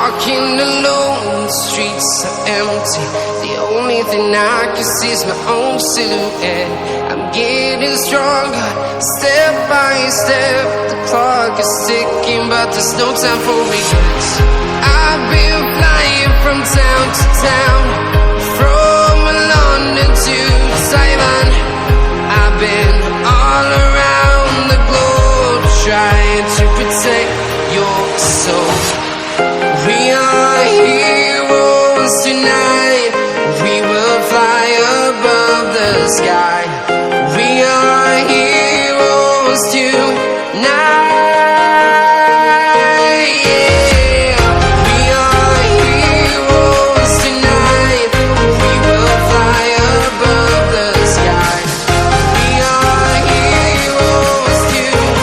walking alone, the streets are empty. The only thing I can see is my own silhouette. I'm getting stronger, step by step. The clock is ticking, but there's no time for regrets. I've been flying from town to town, from London to Taiwan. I've been all around the globe, trying to protect your soul. We are heroes tonight. We will fly above the sky. We are heroes tonight. Yeah. We are heroes tonight. We will fly above the sky. We are heroes tonight.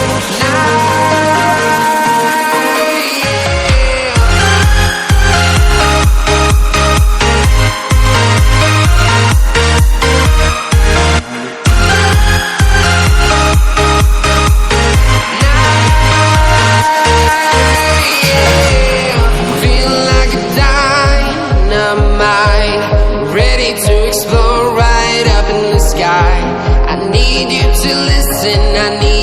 Ready to explore right up in the sky. I need you to listen, I need